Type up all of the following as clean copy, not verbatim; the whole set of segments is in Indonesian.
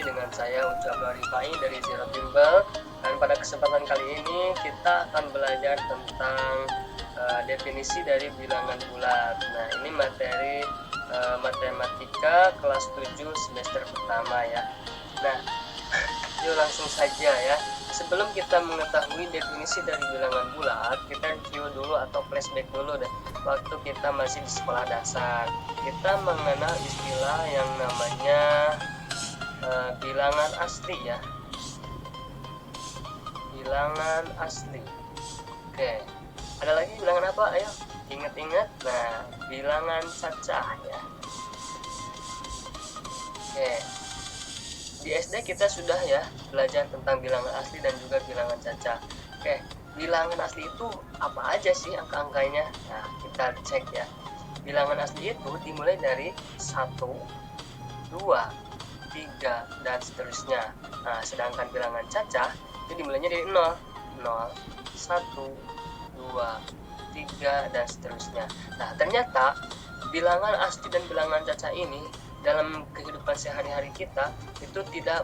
dengan saya Ucap Rifai dari Zero Timbal. Dan pada kesempatan kali ini kita akan belajar tentang definisi dari bilangan bulat. Nah, ini materi matematika kelas 7 semester pertama ya. Nah, yuk langsung saja ya. Sebelum kita mengetahui definisi dari bilangan bulat, kita review dulu atau flashback dulu deh. Waktu kita masih di sekolah dasar, kita mengenal istilah yang namanya bilangan asli ya. Bilangan asli. Oke. Ada lagi bilangan apa? Ayo ingat-ingat. Nah, bilangan cacah ya. Oke. Di SD kita sudah ya belajar tentang bilangan asli dan juga bilangan cacah. Oke, bilangan asli itu apa aja sih angka-angkanya? Nah, kita cek ya. Bilangan asli itu dimulai dari 1, 2, 3 dan seterusnya. Nah, sedangkan bilangan cacah itu dimulainya dari 0, 0, 1, 2, 3 dan seterusnya. Nah, ternyata bilangan asli dan bilangan cacah ini dalam kehidupan sehari-hari kita itu tidak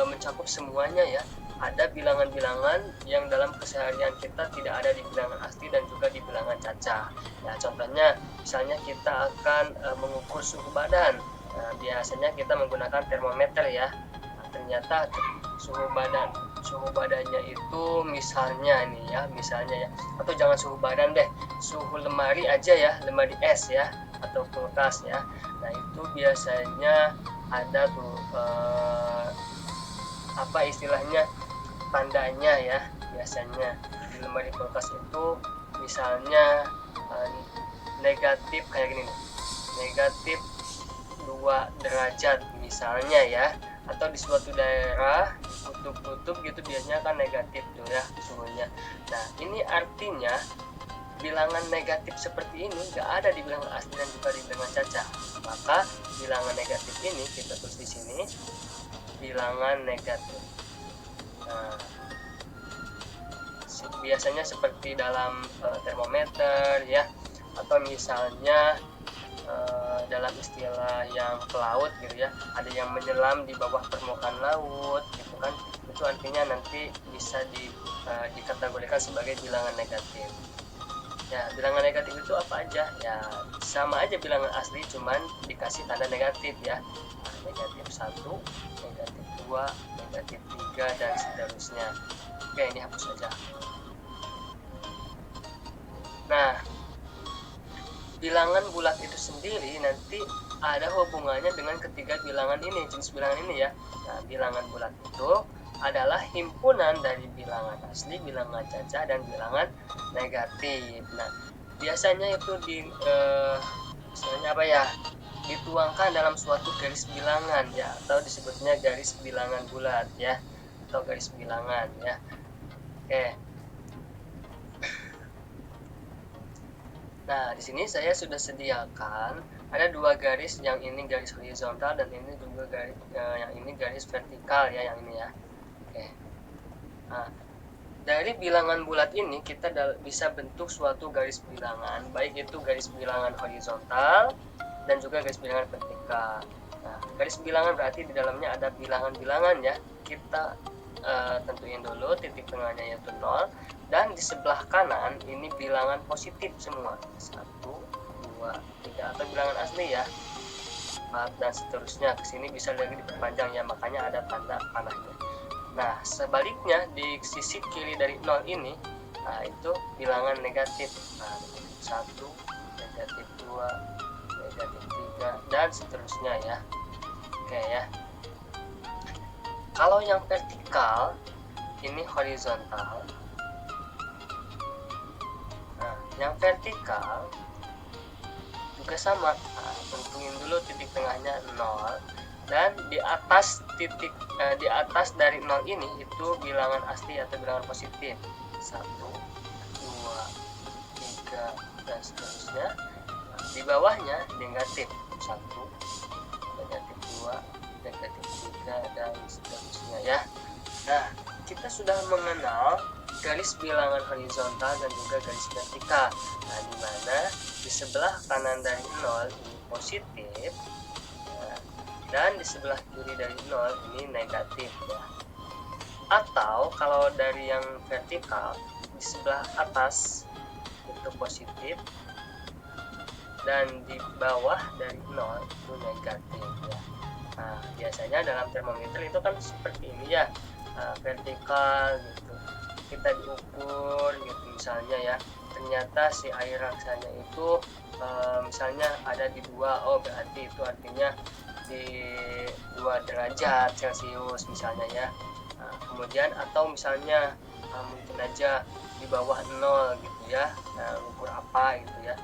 mencakup semuanya ya. Ada bilangan-bilangan yang dalam keseharian kita tidak ada di bilangan asli dan juga di bilangan cacah. Nah, contohnya misalnya kita akan mengukur suhu badan. Nah, biasanya kita menggunakan termometer ya. Nah, ternyata suhu badannya itu misalnya nih ya, atau jangan suhu badan deh, suhu lemari aja ya, lemari es ya, atau kulkas ya. Nah, itu biasanya ada tuh apa istilahnya, tandanya ya. Biasanya di lemari kulkas itu misalnya negatif kayak gini nih, negatif 2 derajat misalnya ya, atau di suatu daerah kutub gitu biasanya kan negatif tuh ya suhunya. Nah, ini artinya bilangan negatif seperti ini nggak ada di bilangan asli dan juga di bilangan cacah. Maka bilangan negatif ini kita tulis di sini, bilangan negatif. Nah, biasanya seperti dalam termometer ya, atau misalnya dalam istilah yang pelaut gitu ya, ada yang menyelam di bawah permukaan laut gitu kan, itu artinya nanti bisa dikategorikan sebagai bilangan negatif. Ya, bilangan negatif itu apa aja? Ya, sama aja bilangan asli, cuman dikasih tanda negatif ya. Nah, negatif 1, negatif 2, negatif 3 dan seterusnya. Oke, ini hapus saja. Nah, bilangan bulat itu sendiri nanti ada hubungannya dengan ketiga bilangan ini, jenis bilangan ini ya. Nah, bilangan bulat itu adalah himpunan dari bilangan asli, bilangan cacah, dan bilangan negatif. Nah, biasanya itu misalnya apa ya, dituangkan dalam suatu garis bilangan ya, atau disebutnya garis bilangan bulat ya, atau garis bilangan ya. Oke. Nah, di sini saya sudah sediakan ada 2 garis, yang ini garis horizontal dan ini juga garis yang ini garis vertikal ya, yang ini ya. Oke. Nah, dari bilangan bulat ini kita bisa bentuk suatu garis bilangan, baik itu garis bilangan horizontal dan juga garis bilangan vertikal. Nah, garis bilangan berarti di dalamnya ada bilangan-bilangan ya. Kita tentuin dulu titik tengahnya yaitu 0, dan di sebelah kanan ini bilangan positif semua, 1, 2, 3 atau bilangan asli ya, 4 dan seterusnya. Kesini bisa lagi diperpanjang ya, makanya ada tanda panahnya. Nah, sebaliknya di sisi kiri dari 0 ini, nah itu bilangan negatif. Nah, 1, negatif 2, negatif 3 dan seterusnya ya. Oke ya. Kalau yang vertikal ini horizontal. Nah, yang vertikal juga sama. Nah, tentuin dulu titik tengahnya 0, dan di atas di atas dari 0 ini itu bilangan asli atau bilangan positif, 1, 2, 3 dan seterusnya. Nah, di bawahnya negatif, 1, negatif 2, negatif 3 dan seterusnya ya. Nah, kita sudah mengenal garis bilangan horizontal dan juga garis vertikal. Nah, di mana di sebelah kanan dari 0 ini positif, nah, dan di sebelah kiri dari 0 ini negatif ya. Atau kalau dari yang vertikal, di sebelah atas itu positif dan di bawah dari 0 itu negatif ya. Nah, biasanya dalam termometer itu kan seperti ini ya, vertikal gitu, kita diukur gitu misalnya ya, ternyata si air raksanya itu misalnya ada di 2, oh berarti itu artinya di 2 derajat Celcius misalnya ya. Kemudian atau misalnya mungkin aja di bawah 0 gitu ya, ukur apa gitu ya,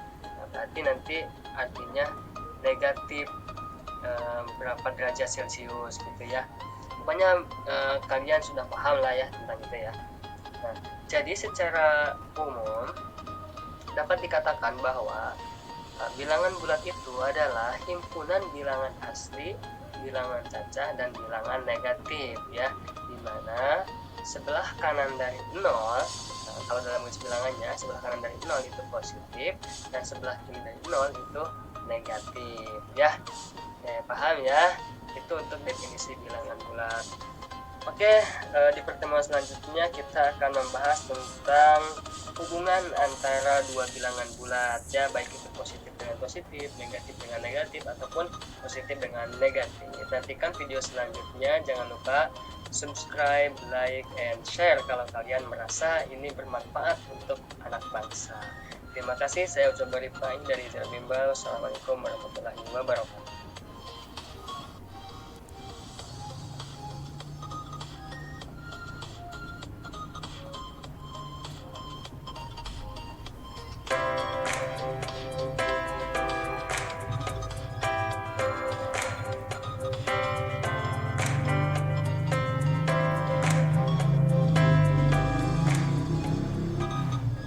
berarti nanti artinya negatif berapa derajat Celcius gitu ya. Pokoknya kalian sudah paham lah ya tentang itu ya. Nah, jadi secara umum dapat dikatakan bahwa bilangan bulat itu adalah himpunan bilangan asli, bilangan cacah, dan bilangan negatif ya, dimana sebelah kanan dari 0, kalau dalam garis bilangannya sebelah kanan dari 0 itu positif dan sebelah kiri dari 0 itu negatif ya. Paham ya, itu untuk definisi bilangan bulat. Oke, di pertemuan selanjutnya kita akan membahas tentang hubungan antara dua bilangan bulat ya, baik itu positif dengan positif, negatif dengan negatif, ataupun positif dengan negatif. Nantikan video selanjutnya, jangan lupa subscribe, like, and share kalau kalian merasa ini bermanfaat untuk anak bangsa. Terima kasih, saya Ucap Rifai dari Zero Bimbel. Assalamualaikum warahmatullahi wabarakatuh.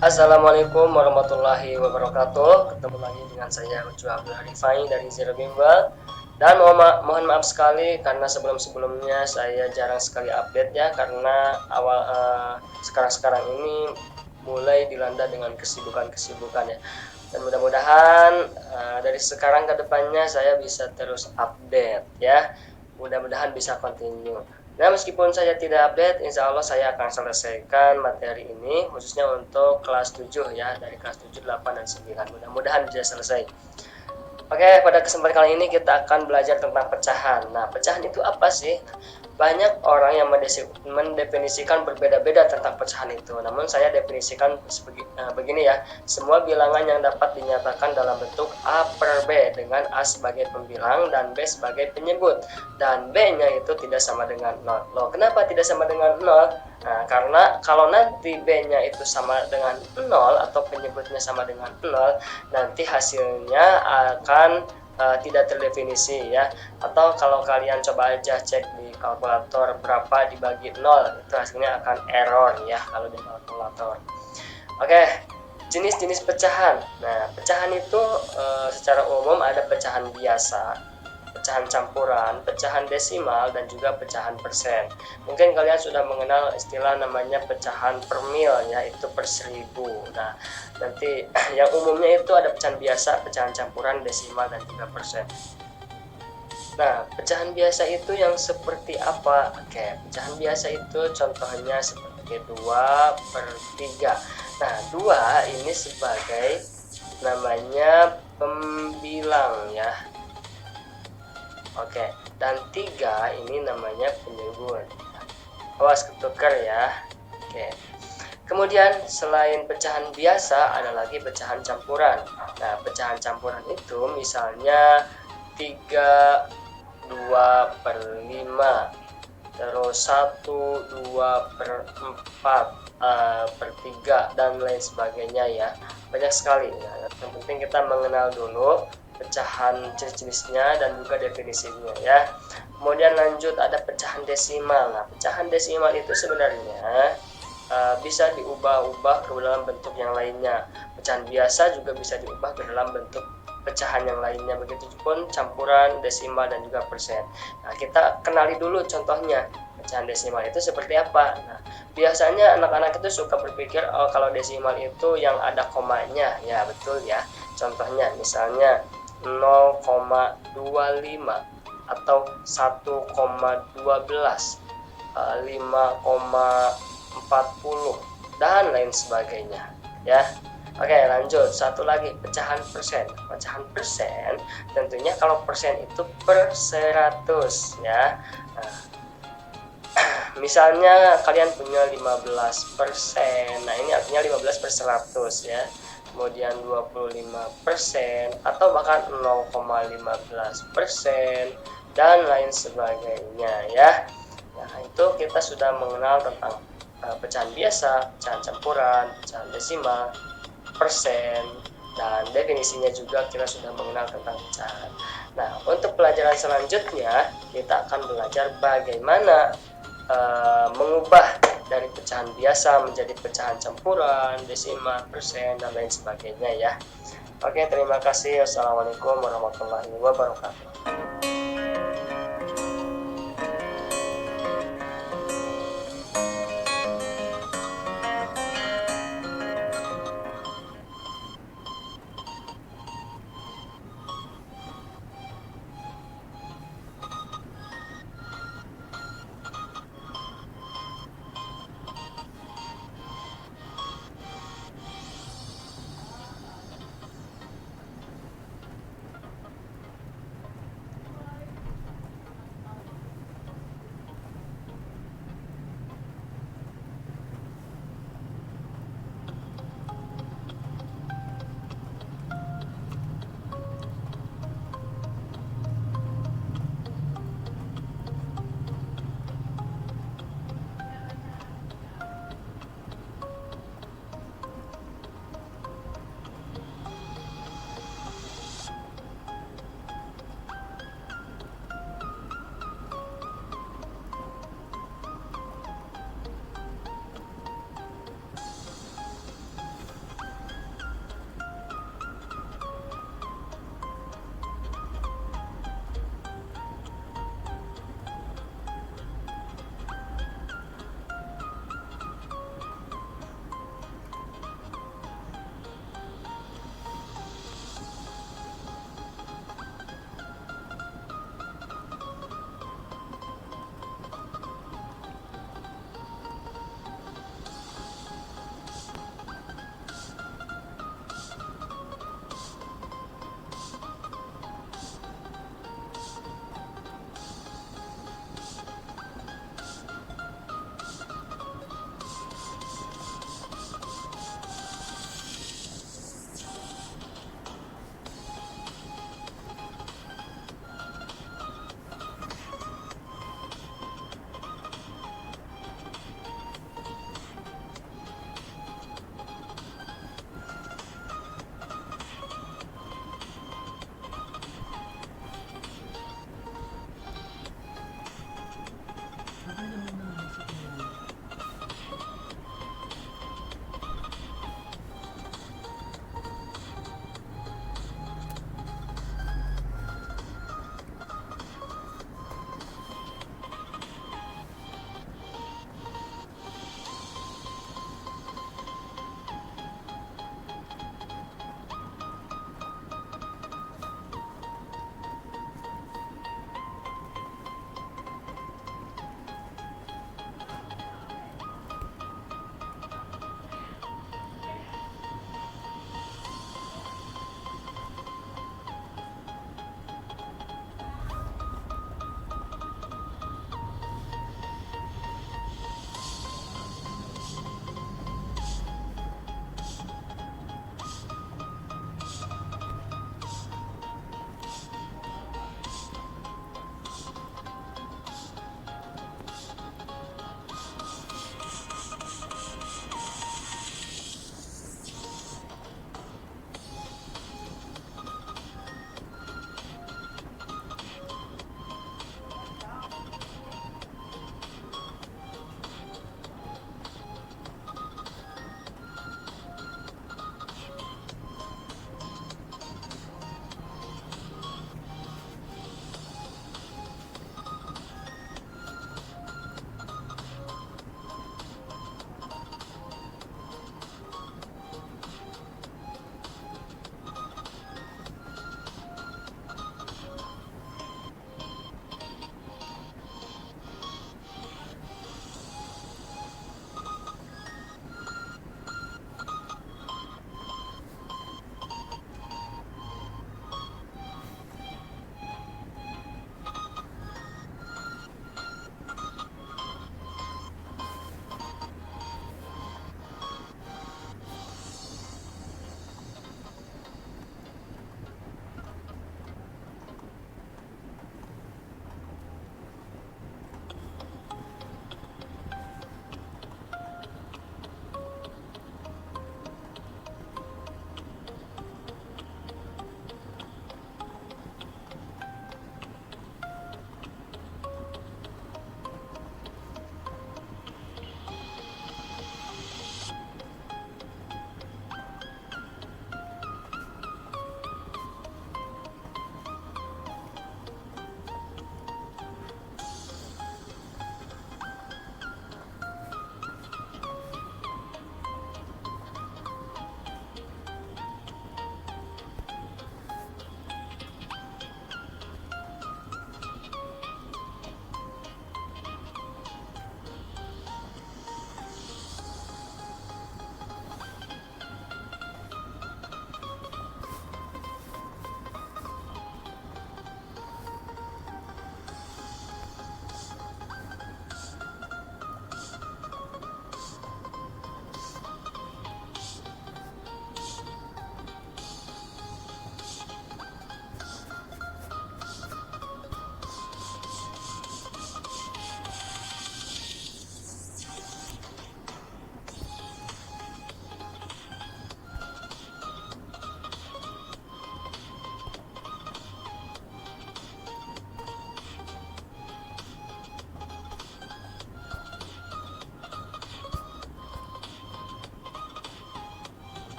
Assalamualaikum warahmatullahi wabarakatuh. Ketemu lagi dengan saya Ucap Rifai dari Zero Bimbel. Dan mohon maaf sekali karena sebelum-sebelumnya saya jarang sekali update ya, karena sekarang ini mulai dilanda dengan kesibukan ya. Dan mudah-mudahan dari sekarang ke depannya saya bisa terus update ya. Mudah-mudahan bisa continue. Nah, meskipun saya tidak update, insya Allah saya akan selesaikan materi ini khususnya untuk kelas 7 ya, dari kelas 7, 8, dan 9. Mudah-mudahan bisa selesai. Oke, pada kesempatan kali ini kita akan belajar tentang pecahan. Nah, pecahan itu apa sih? Banyak orang yang mendefinisikan berbeda-beda tentang pecahan itu. Namun saya definisikan begini ya. Semua bilangan yang dapat dinyatakan dalam bentuk A per B dengan A sebagai pembilang dan B sebagai penyebut. Dan B-nya itu tidak sama dengan 0. Loh, kenapa tidak sama dengan 0? Nah, karena kalau nanti B-nya itu sama dengan 0 atau penyebutnya sama dengan 0, nanti hasilnya akan tidak terdefinisi ya. Atau kalau kalian coba aja cek di kalkulator berapa dibagi 0, itu hasilnya akan error ya kalau di kalkulator. Oke, jenis-jenis pecahan. Nah, pecahan itu secara umum ada pecahan biasa, pecahan campuran, pecahan desimal, dan juga pecahan persen. Mungkin kalian sudah mengenal istilah namanya pecahan per mil ya, itu per 1000. Nah, nanti yang umumnya itu ada pecahan biasa, pecahan campuran, desimal, dan juga persen. Nah, pecahan biasa itu yang seperti apa? Oke, pecahan biasa itu contohnya seperti 2/3. Nah, 2 ini sebagai namanya pembilang ya. Oke, dan 3 ini namanya penyebut. Awas ketukar ya. Oke. Kemudian selain pecahan biasa ada lagi pecahan campuran. Nah, pecahan campuran itu misalnya 3/2/5, terus 1/2/4/3, dan lain sebagainya ya. Banyak sekali ya. Yang penting kita mengenal dulu pecahan jenis-jenisnya dan juga definisinya ya. Kemudian lanjut ada pecahan desimal. Nah, pecahan desimal itu sebenarnya bisa diubah-ubah ke dalam bentuk yang lainnya. Pecahan biasa juga bisa diubah ke dalam bentuk pecahan yang lainnya. Begitupun campuran, desimal, dan juga persen. Nah, kita kenali dulu contohnya. Pecahan desimal itu seperti apa? Nah, biasanya anak-anak itu suka berpikir, oh kalau desimal itu yang ada komanya. Ya, betul ya. Contohnya misalnya 0,25 atau 1,12, 5,40 dan lain sebagainya ya. Oke, lanjut. Satu lagi, pecahan persen. Pecahan persen tentunya kalau persen itu per 100 ya. Nah, misalnya kalian punya 15%, nah ini artinya 15 per 100 ya. Kemudian 25% atau bahkan 0,15% dan lain sebagainya ya. Nah, itu kita sudah mengenal tentang pecahan biasa, pecahan campuran, pecahan desimal, persen, dan definisinya juga kita sudah mengenal tentang pecahan. Nah, untuk pelajaran selanjutnya kita akan belajar bagaimana mengubah dari pecahan biasa menjadi pecahan campuran, desimal, persen, dan lain sebagainya ya. Oke, terima kasih. Wassalamualaikum warahmatullahi wabarakatuh.